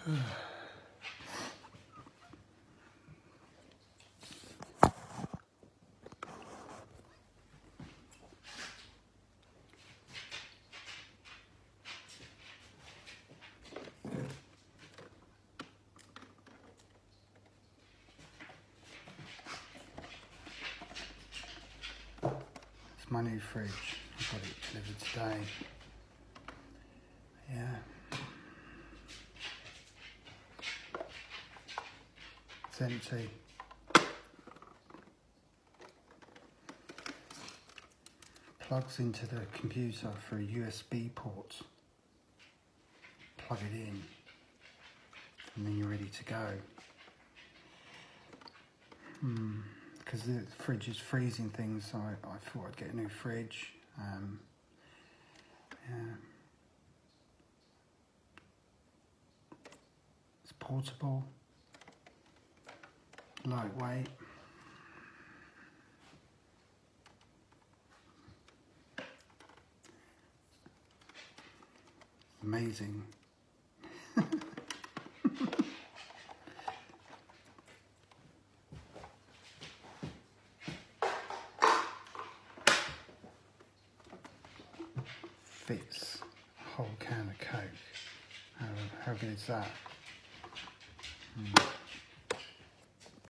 It's my new fridge. I got it delivered today. Yeah. It's empty. Plugs into the computer through USB ports. Plug it in, and then you're ready to go. Because the fridge is freezing things, so I thought I'd get a new fridge. Yeah. It's portable, lightweight. Amazing. Fits a whole can of Coke. How good is that?